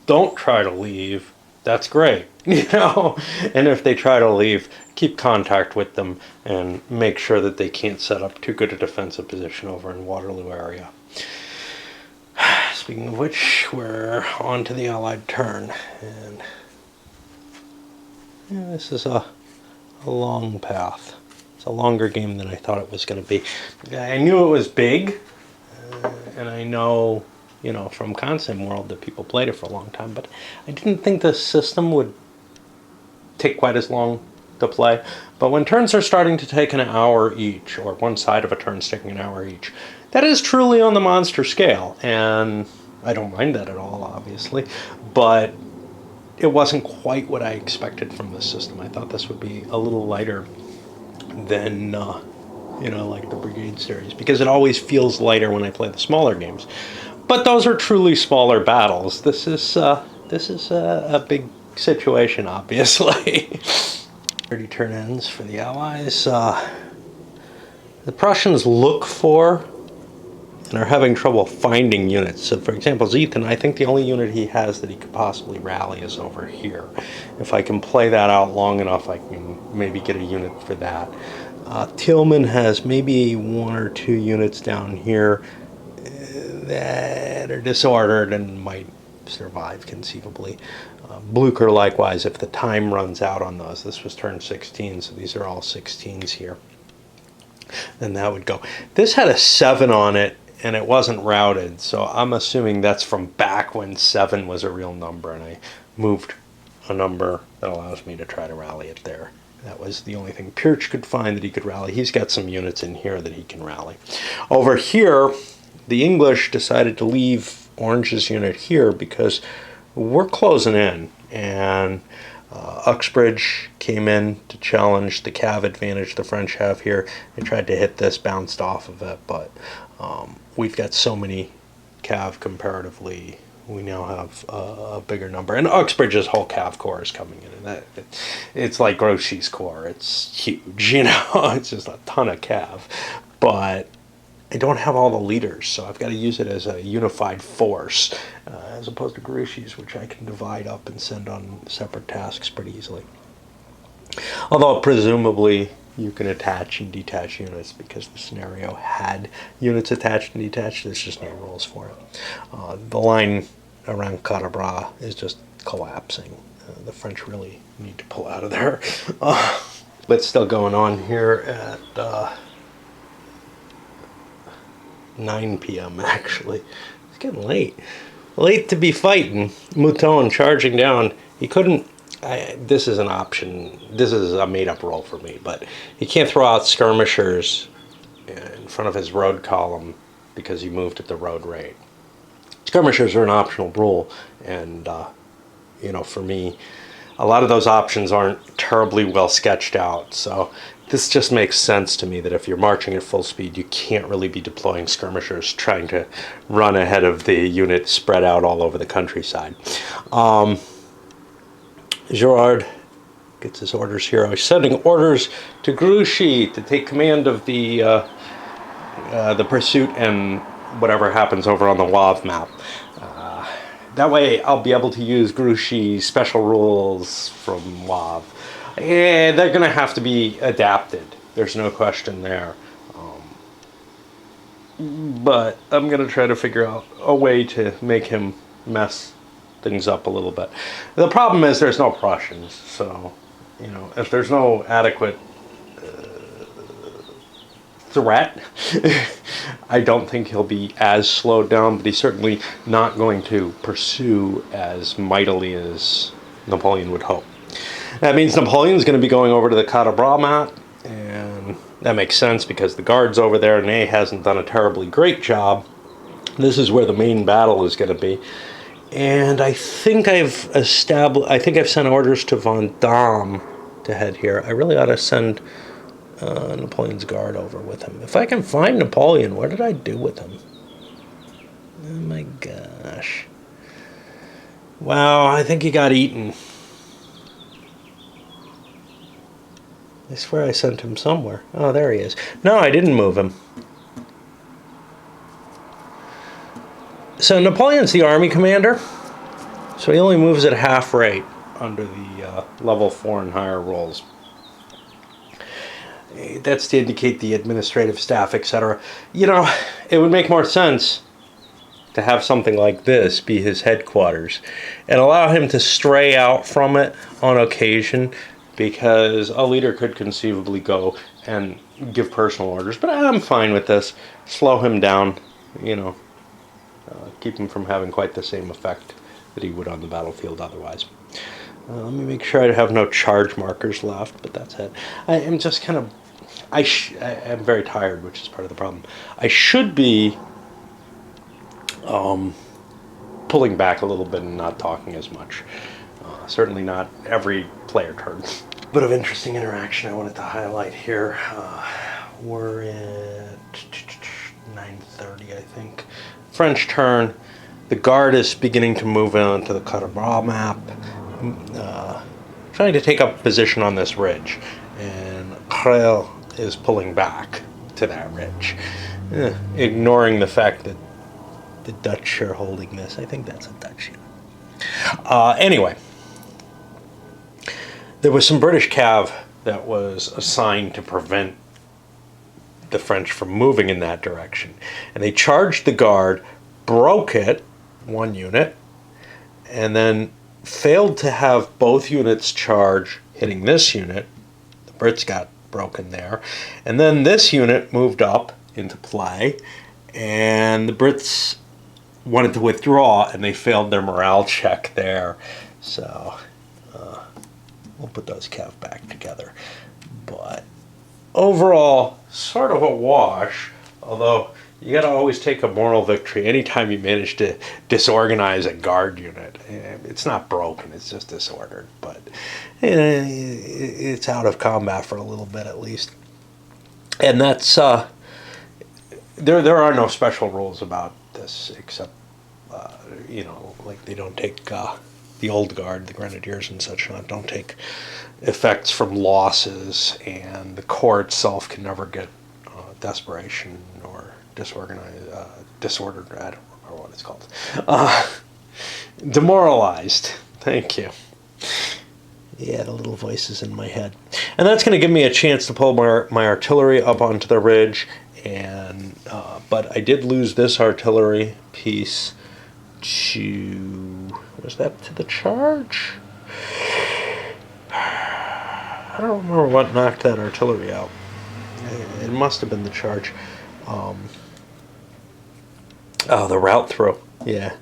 don't try to leave, that's great, you know. And if they try to leave, keep contact with them and make sure that they can't set up too good a defensive position over in Waterloo area. Speaking of which, we're on to the Allied turn, and yeah, this is a long path. It's a longer game than I thought it was going to be. I knew it was big, and I know, you know, from Consim World that people played it for a long time, but I didn't think the system would take quite as long to play. But when turns are starting to take an hour each, or one side of a turn's taking an hour each, that is truly on the monster scale, and I don't mind that at all, obviously, but it wasn't quite what I expected from this system. I thought this would be a little lighter than you know, like the Brigade series, because it always feels lighter when I play the smaller games. But those are truly smaller battles. This is a big situation, obviously. 30 turn ends for the Allies. The Prussians look for and are having trouble finding units. So, for example, Ziethen, I think the only unit he has that he could possibly rally is over here. If I can play that out long enough, I can maybe get a unit for that. Tillman has maybe 1 or 2 units down here that are disordered and might survive conceivably. Blucher, likewise, if the time runs out on those. This was turn 16, so these are all 16s here. Then that would go. This had a 7 on it, and it wasn't routed, so I'm assuming that's from back when 7 was a real number, and I moved a number that allows me to try to rally it there. That was the only thing Pirch could find that he could rally. He's got some units in here that he can rally. Over here, the English decided to leave Orange's unit here because we're closing in, and Uxbridge came in to challenge the cav advantage the French have here. They tried to hit this, bounced off of it, but we've got so many cav comparatively. We now have a bigger number, and Uxbridge's whole cav corps is coming in, and it's like Grouchy's corps. It's huge, you know. It's just a ton of cav, but I don't have all the leaders, so I've got to use it as a unified force, as opposed to Grouchy's, which I can divide up and send on separate tasks pretty easily. Although presumably you can attach and detach units because the scenario had units attached and detached. There's just no rules for it. The line around Cadabra is just collapsing. The French really need to pull out of there. But still going on here at 9 p.m. actually. It's getting late. Late to be fighting. Mouton charging down. He couldn't. This is an option. This is a made-up role for me, but he can't throw out skirmishers in front of his road column because he moved at the road rate. Skirmishers are an optional rule, and you know, for me, a lot of those options aren't terribly well sketched out. So this just makes sense to me that if you're marching at full speed, you can't really be deploying skirmishers trying to run ahead of the unit spread out all over the countryside. Gerard gets his orders here. I was sending orders to Grouchy to take command of the pursuit and whatever happens over on the WAV map. That way I'll be able to use Grouchy's special rules from WAV. And they're going to have to be adapted. There's no question there. But I'm going to try to figure out a way to make him mess things up a little bit. The problem is there's no Prussians. So, you know, if there's no adequate threat, I don't think he'll be as slowed down, but he's certainly not going to pursue as mightily as Napoleon would hope. That means Napoleon's going to be going over to the Cadabra map, and that makes sense because the guard's over there. Ney hasn't done a terribly great job. This is where the main battle is going to be. And I think I've sent orders to Vendôme to head here. I really ought to send Napoleon's guard over with him. If I can find Napoleon, what did I do with him? Oh my gosh. Wow, I think he got eaten. I swear I sent him somewhere. Oh, there he is. No, I didn't move him. So Napoleon's the army commander, so he only moves at half rate under the level 4 and higher roles. That's to indicate the administrative staff, etc. You know, it would make more sense to have something like this be his headquarters and allow him to stray out from it on occasion, because a leader could conceivably go and give personal orders. But I'm fine with this. Slow him down, you know, keep him from having quite the same effect that he would on the battlefield otherwise. Let me make sure I have no charge markers left, but that's it. I am just kind of, I'm very tired, which is part of the problem. I should be pulling back a little bit and not talking as much. Certainly not every player turn. Bit of interesting interaction I wanted to highlight here. We're at 9:30, I think. French turn. The guard is beginning to move onto the Cadabra map, trying to take up position on this ridge, and Creel is pulling back to that ridge, ignoring the fact that the Dutch are holding this. I think that's a Dutch unit. Anyway, there was some British cav that was assigned to prevent the French from moving in that direction. And they charged the guard, broke it, one unit, and then failed to have both units charge hitting this unit. The Brits got broken there. And then this unit moved up into play, and the Brits wanted to withdraw, and they failed their morale check there. So we'll put those cav back together. But overall, sort of a wash, although you got to always take a moral victory anytime you manage to disorganize a guard unit. It's not broken, it's just disordered, but it's out of combat for a little bit at least. And that's there are no special rules about this, except you know, like they don't take the old guard, the grenadiers and such on, don't take effects from losses, and the corps itself can never get desperation or disorganized, disordered, I don't remember what it's called. Demoralized, thank you. Yeah, the little voices in my head. And that's going to give me a chance to pull my artillery up onto the ridge. And but I did lose this artillery piece to... Was that to the charge? I don't remember what knocked that artillery out. It must have been the charge. Oh, the route through. Yeah.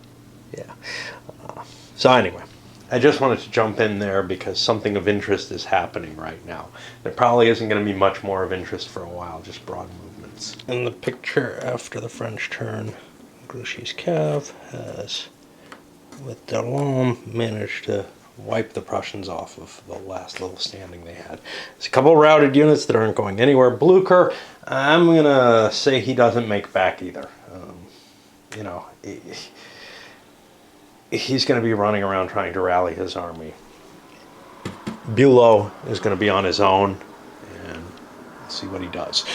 So anyway, I just wanted to jump in there because something of interest is happening right now. There probably isn't going to be much more of interest for a while, just broad movements. In the picture after the French turn, Grouchy's Cav has, with Delhomme, managed to wipe the Prussians off of the last little standing they had. There's a couple routed units that aren't going anywhere. Blucher, I'm going to say he doesn't make back either. You know, he's going to be running around trying to rally his army. VlE is going to be on his own, and we'll see what he does.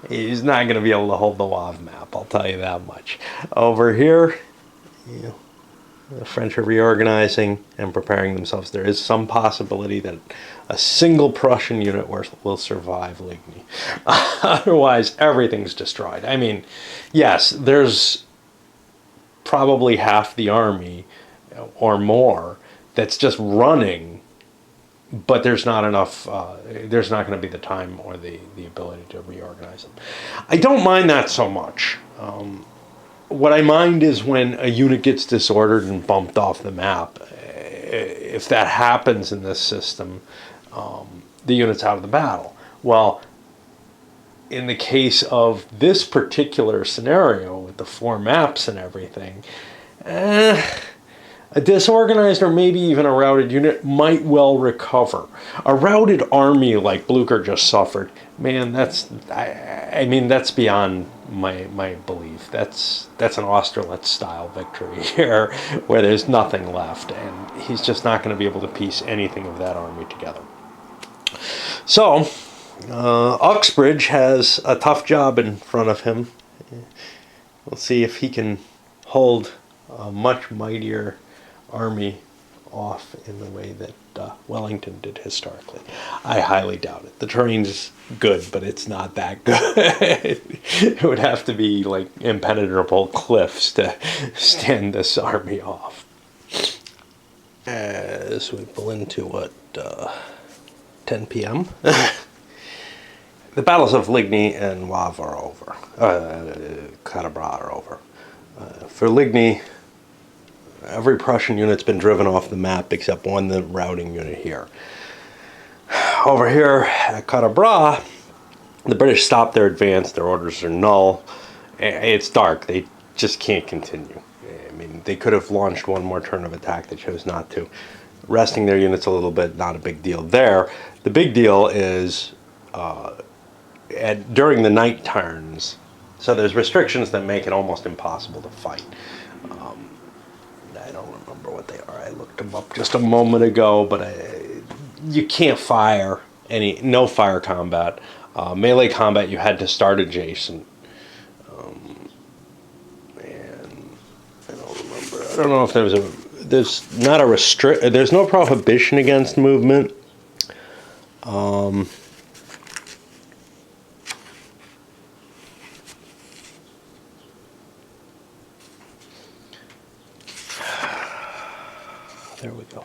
He's not going to be able to hold the WAV map, I'll tell you that much. Over here, you know, the French are reorganizing and preparing themselves. There is some possibility that a single Prussian unit will survive Ligny. Otherwise, everything's destroyed. I mean, yes, there's probably half the army or more that's just running, but there's not enough, there's not going to be the time or the ability to reorganize them. I don't mind that so much. What I mind is when a unit gets disordered and bumped off the map. If that happens in this system, the unit's out of the battle. Well, in the case of this particular scenario with the 4 maps and everything, a disorganized or maybe even a routed unit might well recover. A routed army like Blucher just suffered, man, I mean, that's beyond my belief. That's an Austerlitz style victory here, where there's nothing left, and he's just not going to be able to piece anything of that army together. So, Uxbridge has a tough job in front of him. We'll see if he can hold a much mightier army off in the way that Wellington did historically. I highly doubt it. The terrain's good, but it's not that good. It would have to be like impenetrable cliffs to stand this army off. As we pull into what, 10 p.m. The battles of Ligny and Wavre are over. Cadabras are over. For Ligny, every Prussian unit's been driven off the map except one, the routing unit here. Over here at Cadabras, the British stopped their advance. Their orders are null. It's dark. They just can't continue. I mean, they could have launched one more turn of attack. They chose not to. Resting their units a little bit, not a big deal there. The big deal is during the night turns. So there's restrictions that make it almost impossible to fight. I don't remember what they are. I looked them up just a moment ago, but you can't fire no fire combat. Melee combat, you had to start adjacent. And I don't remember. I don't know if there's no prohibition against movement. There we go.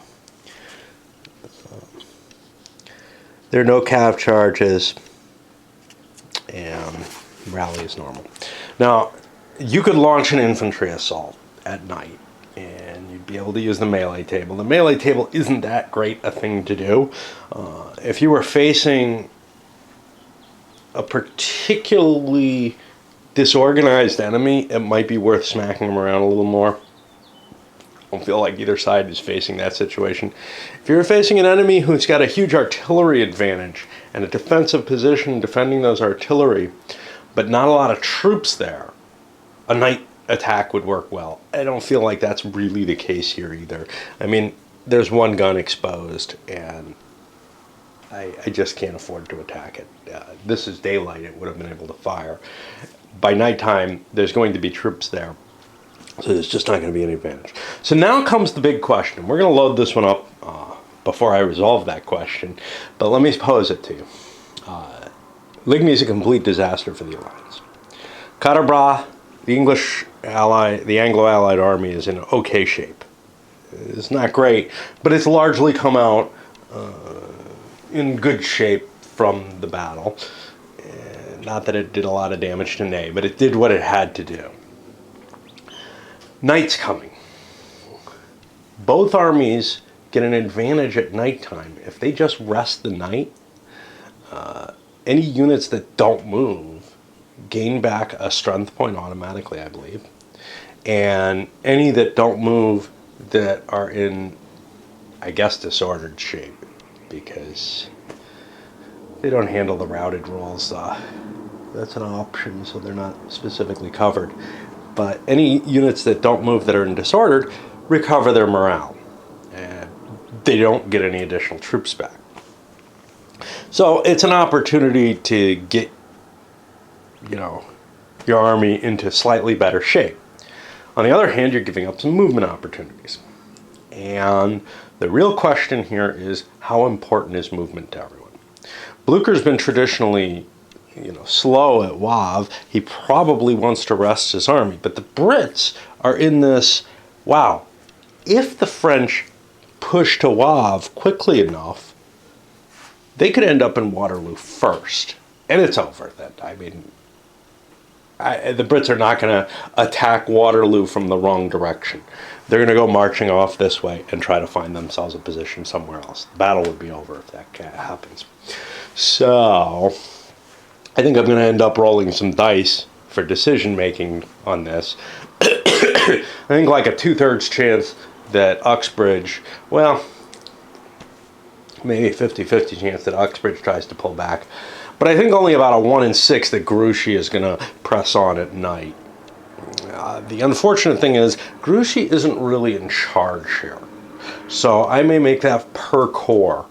There are no cav charges, and rally is normal. Now, you could launch an infantry assault at night, and you'd be able to use the melee table. The melee table isn't that great a thing to do. If you were facing a particularly disorganized enemy, it might be worth smacking them around a little more. I don't feel like either side is facing that situation. If you're facing an enemy who's got a huge artillery advantage and a defensive position defending those artillery, but not a lot of troops there, a night attack would work well. I don't feel like that's really the case here either. I mean, there's one gun exposed, and I just can't afford to attack it. This is daylight, it would have been able to fire. By nighttime, there's going to be troops there. So there's just not going to be any advantage. So now comes the big question. We're going to load this one up before I resolve that question, but let me pose it to you. Ligny is a complete disaster for the Alliance. Cadabra, the Anglo-Allied army, is in okay shape. It's not great, but it's largely come out in good shape from the battle. Not that it did a lot of damage to Ney, but it did what it had to do. Night's coming. Both armies get an advantage at nighttime. If they just rest the night, any units that don't move gain back a strength point automatically, I believe. And any that don't move that are in, I guess, disordered shape, because they don't handle the routed rules. That's an option, so they're not specifically covered. But any units that don't move that are in disordered recover their morale. And they don't get any additional troops back. So it's an opportunity to get, your army into slightly better shape. On the other hand, you're giving up some movement opportunities. And the real question here is, how important is movement to everyone? Blucher's been traditionally slow at Wavre. He probably wants to rest his army. But the Brits are in this, wow, if the French push to Wavre quickly enough, they could end up in Waterloo first. And it's over then. I mean, the Brits are not going to attack Waterloo from the wrong direction. They're going to go marching off this way and try to find themselves a position somewhere else. The battle would be over if that happens. So I think I'm going to end up rolling some dice for decision making on this. I think like a 2/3 chance that Uxbridge, well, maybe a 50-50 chance that Uxbridge tries to pull back. But I think only about a 1 in 6 that Grouchy is going to press on at night. The unfortunate thing is, Grouchy isn't really in charge here. So I may make that per corps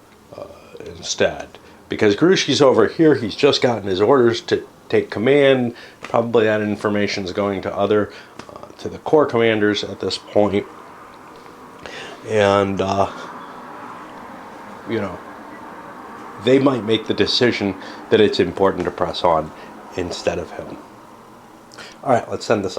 instead. Because Grouchy's over here, he's just gotten his orders to take command. Probably that information is going to to the corps commanders at this point. And, they might make the decision that it's important to press on instead of him. All right, let's send this up.